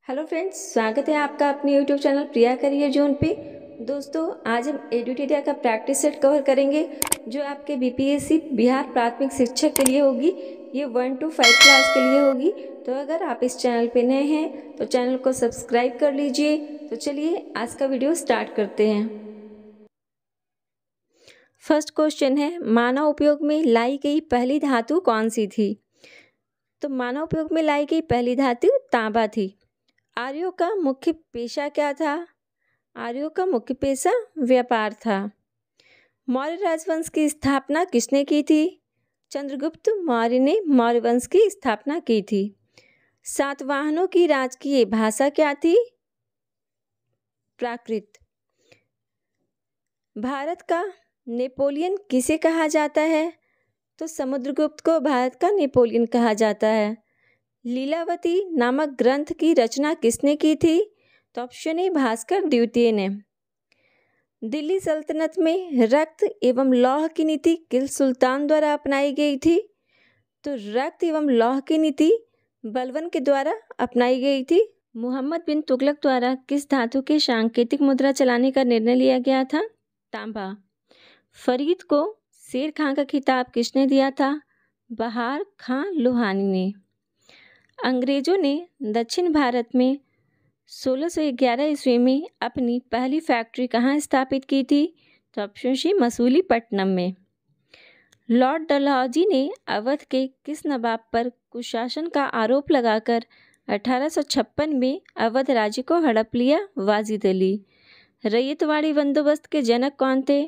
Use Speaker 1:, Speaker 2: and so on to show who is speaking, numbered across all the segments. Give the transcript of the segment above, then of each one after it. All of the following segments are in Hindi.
Speaker 1: हेलो फ्रेंड्स, स्वागत है आपका अपने यूट्यूब चैनल प्रिया करियर जोन पे। दोस्तों, आज हम एडुटेरिया का प्रैक्टिस सेट कवर करेंगे जो आपके बीपीएससी बिहार प्राथमिक शिक्षक के लिए होगी। ये 1 to 5 क्लास के लिए होगी। तो अगर आप इस चैनल पे नए हैं तो चैनल को सब्सक्राइब कर लीजिए। तो चलिए आज का वीडियो स्टार्ट करते हैं। फर्स्ट क्वेश्चन है, मानव उपयोग में लाई गई पहली धातु कौन सी थी? तो मानव उपयोग में लाई गई पहली धातु तांबा थी। आर्यों का मुख्य पेशा क्या था? आर्यों का मुख्य पेशा व्यापार था। मौर्य राजवंश की स्थापना किसने की थी? चंद्रगुप्त मौर्य ने मौर्य वंश की स्थापना की थी। सातवाहनों की राजकीय भाषा क्या थी? प्राकृत। भारत का नेपोलियन किसे कहा जाता है? तो समुद्रगुप्त को भारत का नेपोलियन कहा जाता है। लीलावती नामक ग्रंथ की रचना किसने की थी? तो ऑप्शन ए भास्कर द्वितीय ने। दिल्ली सल्तनत में रक्त एवं लौह की नीति किस सुल्तान द्वारा अपनाई गई थी? तो रक्त एवं लौह की नीति बलबन के द्वारा अपनाई गई थी। मोहम्मद बिन तुगलक द्वारा किस धातु के सांकेतिक मुद्रा चलाने का निर्णय लिया गया था? तांबा। फरीद को शेर खां का खिताब किसने दिया था? बहार खां लोहानी ने। अंग्रेजों ने दक्षिण भारत में 1611 ईस्वी में अपनी पहली फैक्ट्री कहाँ स्थापित की थी? तो ऑप्शन सी मसूलीपट्टनम में। लॉर्ड डलहौजी ने अवध के किस नवाब पर कुशासन का आरोप लगाकर 1856 में अवध राज्य को हड़प लिया? वाजिद अली। रैयतवाड़ी बंदोबस्त के जनक कौन थे?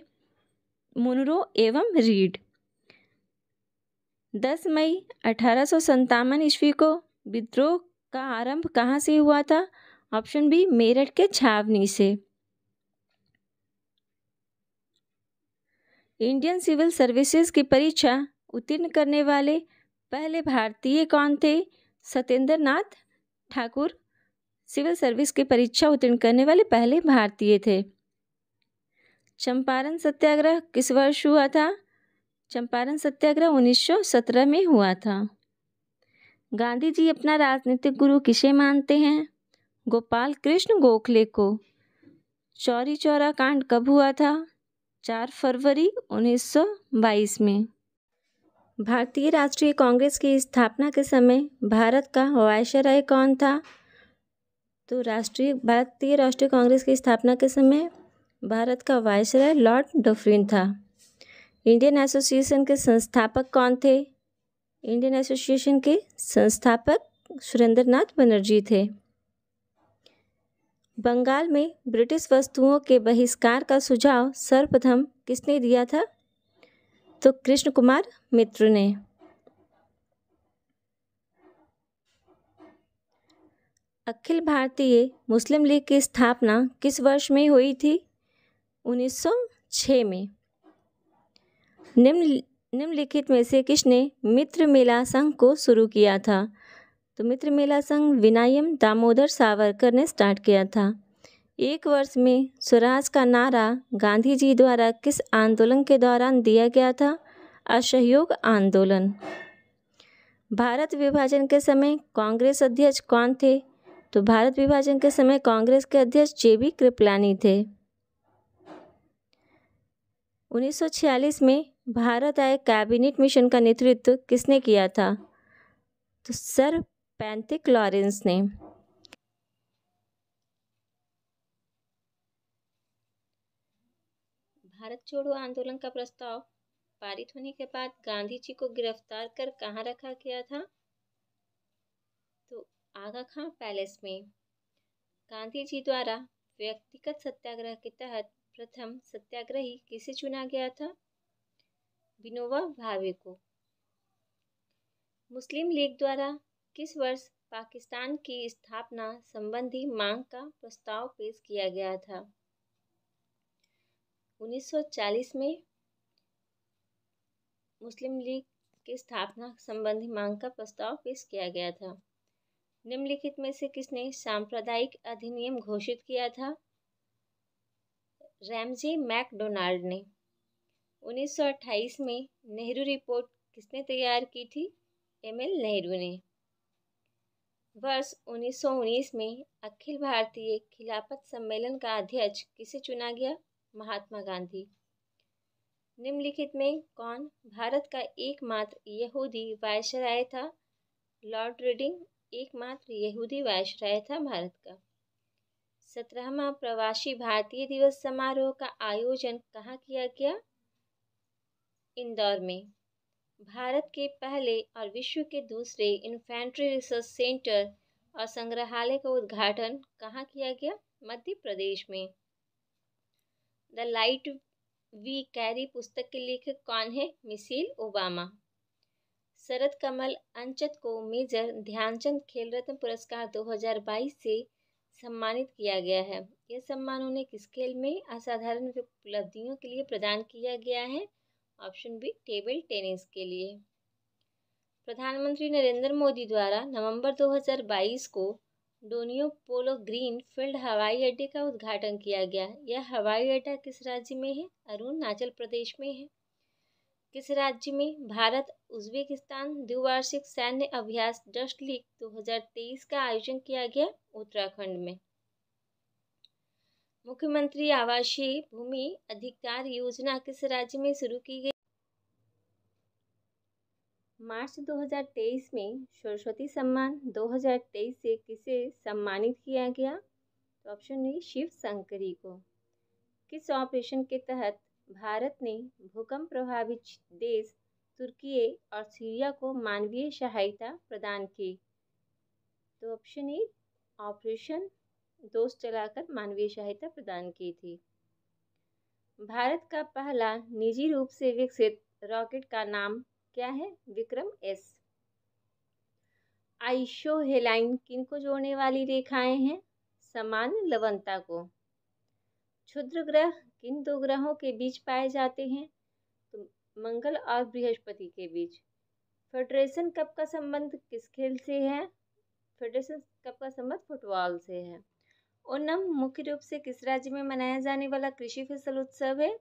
Speaker 1: मुनरो एवं रीड। 10 मई 1857 ईस्वी को विद्रोह का आरंभ कहाँ से हुआ था? ऑप्शन बी मेरठ के छावनी से। इंडियन सिविल सर्विसेज की परीक्षा उत्तीर्ण करने वाले पहले भारतीय कौन थे? सत्येंद्र नाथ ठाकुर सिविल सर्विस की परीक्षा उत्तीर्ण करने वाले पहले भारतीय थे। चंपारण सत्याग्रह किस वर्ष हुआ था? चंपारण सत्याग्रह 1917 में हुआ था। गांधी जी अपना राजनीतिक गुरु किसे मानते हैं? गोपाल कृष्ण गोखले को। चौरी चौरा कांड कब हुआ था? 4 फरवरी 1922 में। भारतीय राष्ट्रीय कांग्रेस की स्थापना के समय भारत का वायसराय कौन था? तो भारतीय राष्ट्रीय कांग्रेस की स्थापना के समय भारत का वायसराय लॉर्ड डफरिन था। इंडियन एसोसिएशन के संस्थापक कौन थे? इंडियन एसोसिएशन के संस्थापक सुरेंद्रनाथ बनर्जी थे। बंगाल में ब्रिटिश वस्तुओं के बहिष्कार का सुझाव सर्वप्रथम किसने दिया था? तो कृष्ण कुमार मित्र ने। अखिल भारतीय मुस्लिम लीग की स्थापना किस वर्ष में हुई थी? 1906 में। निम्नलिखित में से किसने मित्र मेला संघ को शुरू किया था? तो मित्र मेला संघ विनायम दामोदर सावरकर ने स्टार्ट किया था। एक वर्ष में स्वराज का नारा गांधी जी द्वारा किस आंदोलन के दौरान दिया गया था? असहयोग आंदोलन। भारत विभाजन के समय कांग्रेस अध्यक्ष कौन थे? तो भारत विभाजन के समय कांग्रेस के अध्यक्ष जेबी कृपलानी थे। 1946 में भारत आए कैबिनेट मिशन का नेतृत्व किसने किया था? तो सर पैंथिक लॉरेंस ने। भारत छोड़ो आंदोलन का प्रस्ताव पारित होने के बाद गांधी जी को गिरफ्तार कर कहाँ रखा गया था? तो आगा खां पैलेस में। गांधी जी द्वारा व्यक्तिगत सत्याग्रह के तहत प्रथम सत्याग्रही किसे चुना गया था? विनोबा भावे को। मुस्लिम लीग द्वारा किस वर्ष पाकिस्तान की स्थापना संबंधी मांग का प्रस्ताव पेश किया गया था? 1940 में मुस्लिम लीग की स्थापना संबंधी मांग का प्रस्ताव पेश किया गया था। निम्नलिखित में से किसने सांप्रदायिक अधिनियम घोषित किया था? रैमजे मैकडोनाल्ड ने। 1928 में नेहरू रिपोर्ट किसने तैयार की थी? एमएल नेहरू ने। वर्ष 1919 में अखिल भारतीय खिलाफत सम्मेलन का अध्यक्ष किसे चुना गया? महात्मा गांधी। निम्नलिखित में कौन भारत का एकमात्र यहूदी वायसराय था? लॉर्ड रीडिंग एकमात्र यहूदी वायसराय था भारत का। 17वां प्रवासी भारतीय दिवस समारोह का आयोजन कहाँ किया गया? इंदौर में। भारत के पहले और विश्व के दूसरे इन्फेंट्री रिसर्च सेंटर और संग्रहालय का उद्घाटन कहाँ किया गया? मध्य प्रदेश में। द लाइट वी कैरी पुस्तक के लेखक कौन है? Michelle Obama. शरद कमल अंचत को मेजर ध्यानचंद खेल रत्न पुरस्कार 2022 से सम्मानित किया गया है। यह सम्मान उन्हें किस खेल में असाधारण उपलब्धियों के लिए प्रदान किया गया है? ऑप्शन बी टेबल टेनिस के लिए। प्रधानमंत्री नरेंद्र मोदी द्वारा नवंबर 2022 को डोनियो पोलो ग्रीन फील्ड हवाई अड्डे का उद्घाटन किया गया। यह हवाई अड्डा किस राज्य में है? अरुणाचल प्रदेश में है। किस राज्य में भारत उज्बेकिस्तान द्विवार्षिक सैन्य अभ्यास डस्ट लीग 2023 का आयोजन किया गया? उत्तराखंड में। मुख्यमंत्री आवासीय भूमि अधिकार योजना किस राज्य में शुरू की गई? मार्च 2023 में सरस्वती सम्मान 2023 से किसे सम्मानित किया गया? तो ऑप्शन ए शिव शंकरी को। किस ऑपरेशन के तहत भारत ने भूकंप प्रभावित देश तुर्की और सीरिया को मानवीय सहायता प्रदान की? तो ऑप्शन ए ऑपरेशन दोस्त चलाकर मानवीय सहायता प्रदान की थी। भारत का पहला निजी रूप से विकसित रॉकेट का नाम क्या है? विक्रम एस। आइसोहेलाइन किनको जोड़ने वाली रेखाएं हैं? समान लवणता को। क्षुद्र ग्रह किन दो ग्रहों के बीच पाए जाते हैं? तो मंगल और बृहस्पति के बीच। फेडरेशन कप का संबंध किस खेल से है? फेडरेशन कप का संबंध फुटबॉल से है। ओणम मुख्य रूप से किस राज्य में मनाया जाने वाला कृषि फसल उत्सव है?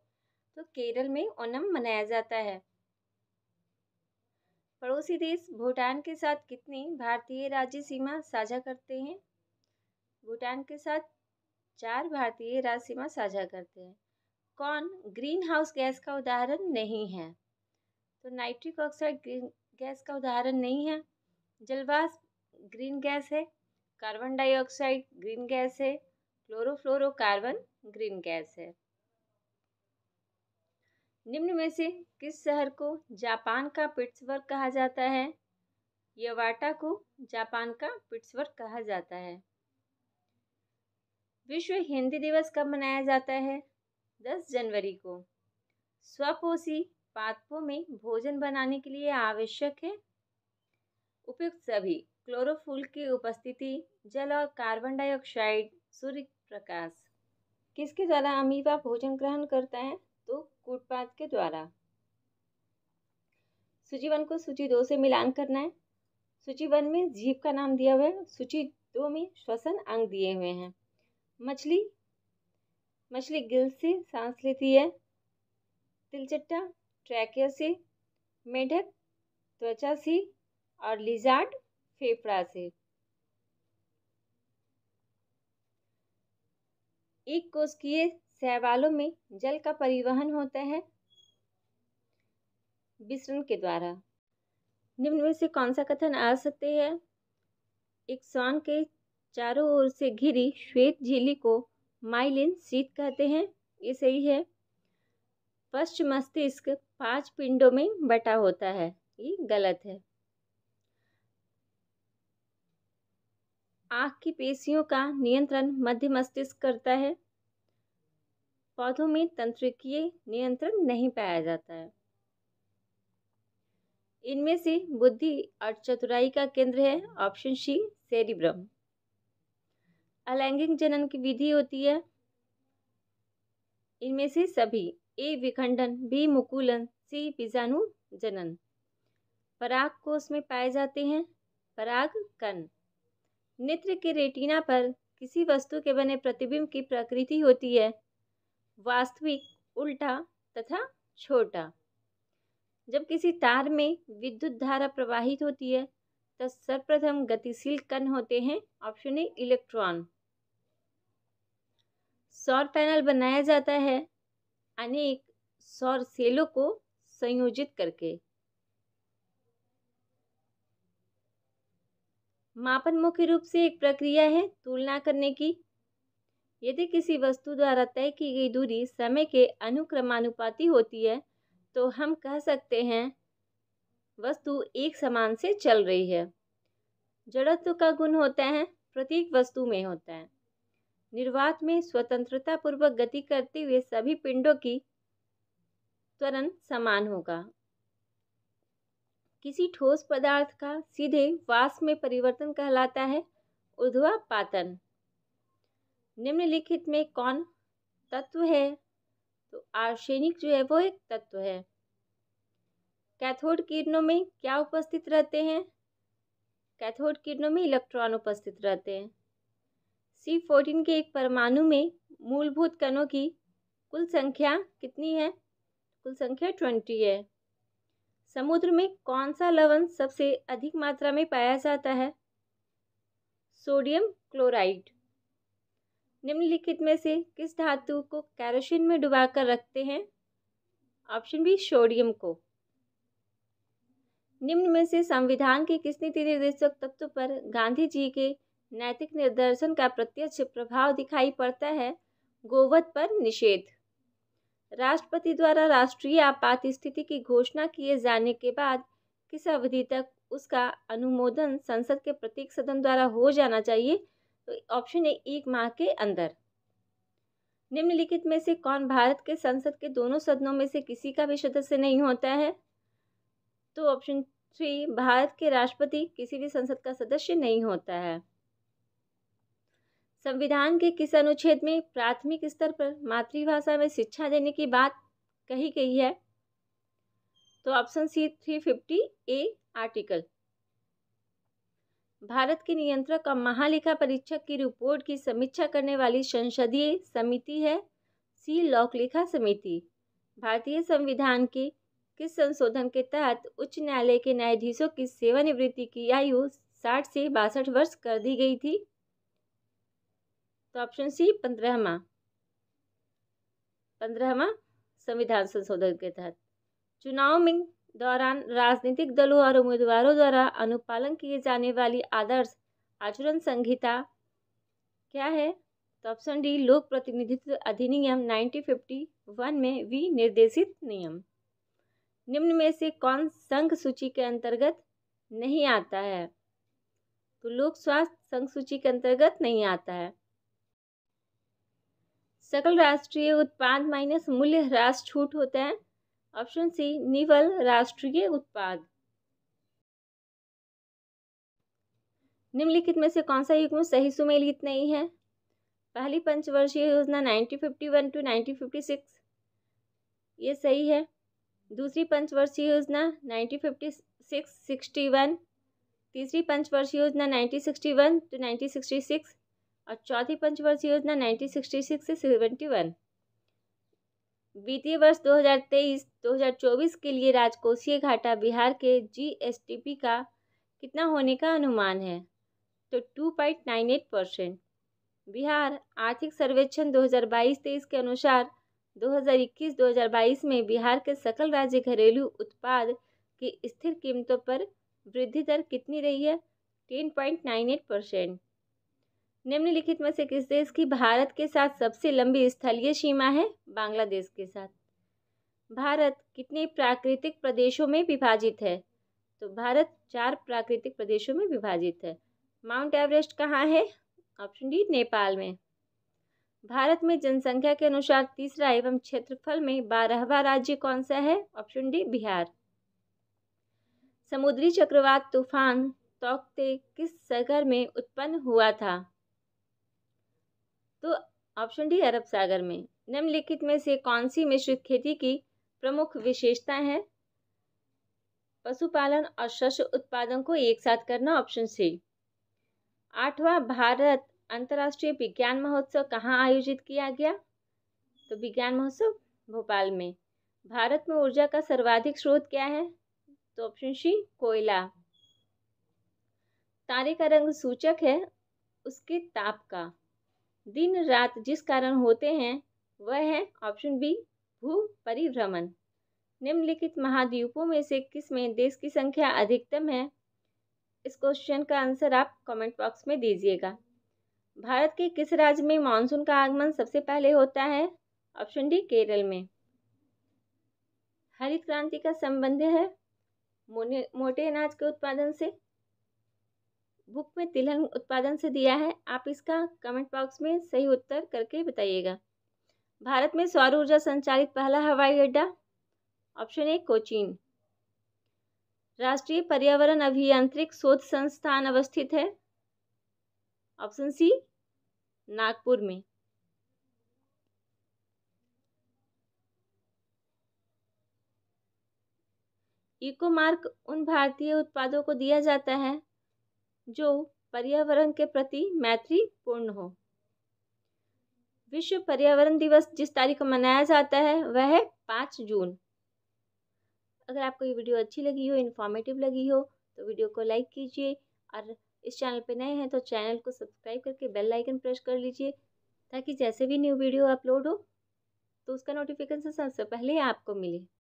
Speaker 1: तो केरल में ओणम मनाया जाता है। पड़ोसी देश भूटान के साथ कितनी भारतीय राज्य सीमा साझा करते हैं? भूटान के साथ 4 भारतीय राज्य सीमा साझा करते हैं। कौन ग्रीन हाउस गैस का उदाहरण नहीं है? तो नाइट्रिक ऑक्साइड ग्रीन गैस का उदाहरण नहीं है। जलवाष्प ग्रीन गैस है। कार्बन डाइऑक्साइड ग्रीन गैस है। क्लोरोफ्लोरोकार्बन ग्रीन गैस है। निम्न में से किस शहर को जापान का पिट्सबर्ग कहा जाता है? यवाटा को जापान का पिट्सबर्ग कहा जाता है। विश्व हिंदी दिवस कब मनाया जाता है? 10 जनवरी को। स्वपोषी पादपों में भोजन बनाने के लिए आवश्यक है उपयुक्त सभी क्लोरोफुल की उपस्थिति, जल और कार्बन डाइऑक्साइड, सूर्य प्रकाश। किसके द्वारा अमीबा भोजन ग्रहण करता है? तो कूटपाद के द्वारा। सूची 1 को सूची 2 से मिलान करना है। सूची 1 में जीभ का नाम दिया हुआ है, सूची 2 में श्वसन अंग दिए हुए हैं। मछली गिल से सांस लेती है। तिलचट्टा ट्रैकिया से, मेढक त्वचा से और लिजार्ड फेफड़ा से। एक कोशिकीय शैवालों में जल का परिवहन होता है विसरण के द्वारा। निम्न में से कौन सा कथन आ सकते हैं? एक श्वान के चारों ओर से घिरी श्वेत झिल्ली को माइलिन शीथ कहते हैं। ये सही है। पश्च मस्तिष्क 5 पिंडों में बटा होता है। ये गलत है। आँख की पेशियों का नियंत्रण मध्य मस्तिष्क करता है। पौधों में तंत्रिकीय नियंत्रण नहीं पाया जाता है। इनमें से बुद्धि और चतुराई का केंद्र है ऑप्शन सी सेरिब्रम। अलैंगिक जनन की विधि होती है इनमें से सभी। ए विखंडन, बी मुकुलन, सी बीजाणु जनन। पराग कोष में पाए जाते हैं पराग कण। नेत्र के रेटिना पर किसी वस्तु के बने प्रतिबिंब की प्रकृति होती है वास्तविक, उल्टा तथा छोटा। जब किसी तार में विद्युत धारा प्रवाहित होती है तो सर्वप्रथम गतिशील कण होते हैं? Option A electron. सौर पैनल बनाया जाता है अनेक सौर सेलों को संयोजित करके। मापन मुख्य रूप से एक प्रक्रिया है तुलना करने की। यदि किसी वस्तु द्वारा तय की गई दूरी समय के अनुक्रमानुपाती होती है तो हम कह सकते हैं वस्तु एक समान से चल रही है। जड़त्व का गुण होता है प्रत्येक वस्तु में होता है। निर्वात में स्वतंत्रता पूर्वक गति करते हुए सभी पिंडों की त्वरण समान होगा। किसी ठोस पदार्थ का सीधे वाष्प में परिवर्तन कहलाता है ऊर्ध्वपातन। निम्नलिखित में कौन तत्व है? तो आर्सेनिक जो है वो एक तत्व है। कैथोड किरणों में क्या उपस्थित रहते हैं? कैथोड किरणों में इलेक्ट्रॉन उपस्थित रहते हैं। C14 के एक परमाणु में मूलभूत कणों की कुल संख्या कितनी है? कुल संख्या 20 है। समुद्र में कौन सा लवण सबसे अधिक मात्रा में पाया जाता है? Sodium chloride. निम्नलिखित में से किस धातु को केरोसिन में डुबाकर रखते हैं? ऑप्शन बी सोडियम को। निम्न में से संविधान के किस नीति निर्देशक तत्व पर गांधी जी के नैतिक निर्देशन का प्रत्यक्ष प्रभाव दिखाई पड़ता है? गोवध पर निषेध। राष्ट्रपति द्वारा राष्ट्रीय आपात स्थिति की घोषणा किए जाने के बाद किस अवधि तक उसका अनुमोदन संसद के प्रत्येक सदन द्वारा हो जाना चाहिए? तो ऑप्शन ए 1 माह के अंदर। निम्नलिखित में से कौन भारत के संसद के दोनों सदनों में से किसी का भी सदस्य नहीं होता है? तो ऑप्शन 3 भारत के राष्ट्रपति किसी भी संसद का सदस्य नहीं होता है। संविधान के किस अनुच्छेद में प्राथमिक स्तर पर मातृभाषा में शिक्षा देने की बात कही गई है? तो option C 350A article. Bharat के नियंत्रक और महालेखा परीक्षक की रिपोर्ट की समीक्षा करने वाली संसदीय समिति है? सी लोकलेखा समिति। भारतीय संविधान के किस संशोधन के तहत उच्च न्यायालय के न्यायाधीशों की सेवानिवृत्ति की आयु 60 से 62 वर्ष कर दी गई थी? तो ऑप्शन सी 15वां संविधान संशोधन के तहत। चुनाव में दौरान राजनीतिक दलों और उम्मीदवारों द्वारा अनुपालन किए जाने वाली आदर्श आचरण संहिता क्या है? तो ऑप्शन डी लोक प्रतिनिधित्व अधिनियम 1951 में विनिर्देशित नियम। निम्न में से कौन संघ सूची के अंतर्गत नहीं आता है? तो लोक स्वास्थ्य संघ सूची के अंतर्गत नहीं आता है। सकल राष्ट्रीय उत्पाद माइनस मूल्य ह्रास छूट होता है? ऑप्शन सी निवल राष्ट्रीय उत्पाद। निम्नलिखित में से कौन सा युग्म सही सुमेलित नहीं है? पहली पंचवर्षीय योजना 1951 to 1956 ये सही है। दूसरी पंचवर्षीय योजना 1956-61, तीसरी पंचवर्षीय योजना 1961 to 1966 और चौथी पंचवर्षीय योजना 1966 से 71। वित्तीय वर्ष 2023-2024 के लिए राजकोषीय घाटा बिहार के GSTP का कितना होने का अनुमान है? तो 2.98%। बिहार आर्थिक सर्वेक्षण 2022-23 के अनुसार 2021-2022 में बिहार के सकल राज्य घरेलू उत्पाद की स्थिर कीमतों पर वृद्धि दर कितनी रही है? 10.98%। निम्नलिखित में से किस देश की भारत के साथ सबसे लंबी स्थलीय सीमा है? बांग्लादेश के साथ। भारत कितने प्राकृतिक प्रदेशों में विभाजित है? तो भारत 4 प्राकृतिक प्रदेशों में विभाजित है। माउंट एवरेस्ट कहाँ है? ऑप्शन डी नेपाल में। भारत में जनसंख्या के अनुसार तीसरा एवं क्षेत्रफल में 12वां राज्य कौन सा है? Option D Bihar. समुद्री चक्रवात तूफान तौकते किस सागर में उत्पन्न हुआ था? तो ऑप्शन डी अरब सागर में। निम्नलिखित में से कौन सी मिश्रित खेती की प्रमुख विशेषता है? पशुपालन और शस्य उत्पादन को एक साथ करना, ऑप्शन सी। 8वां भारत अंतर्राष्ट्रीय विज्ञान महोत्सव कहाँ आयोजित किया गया? तो विज्ञान महोत्सव भोपाल में। भारत में ऊर्जा का सर्वाधिक स्रोत क्या है? तो ऑप्शन सी कोयला। तारे का रंग सूचक है उसके ताप का। दिन रात जिस कारण होते हैं वह है ऑप्शन बी भू परिभ्रमण। निम्नलिखित महाद्वीपों में से किस में देश की संख्या अधिकतम है? इस क्वेश्चन का आंसर आप कमेंट बॉक्स में दीजिएगा। भारत के किस राज्य में मानसून का आगमन सबसे पहले होता है? ऑप्शन डी केरल में। हरित क्रांति का संबंध है मोटे अनाज के उत्पादन से। बुक में तिलहन उत्पादन से दिया है। आप इसका कमेंट बॉक्स में सही उत्तर करके बताइएगा। भारत में सौर ऊर्जा संचालित पहला हवाई अड्डा? Option A Cochin. राष्ट्रीय पर्यावरण अभियांत्रिक शोध संस्थान अवस्थित है? ऑप्शन सी नागपुर में। इको मार्क उन भारतीय उत्पादों को दिया जाता है जो पर्यावरण के प्रति मैत्रीपूर्ण हो। विश्व पर्यावरण दिवस जिस तारीख को मनाया जाता है वह है 5 जून। अगर आपको ये वीडियो अच्छी लगी हो, इन्फॉर्मेटिव लगी हो तो वीडियो को लाइक कीजिए और इस चैनल पे नए हैं तो चैनल को सब्सक्राइब करके बेल आइकन प्रेस कर लीजिए ताकि जैसे भी न्यू वीडियो अपलोड हो तो उसका नोटिफिकेशन सबसे पहले आपको मिले।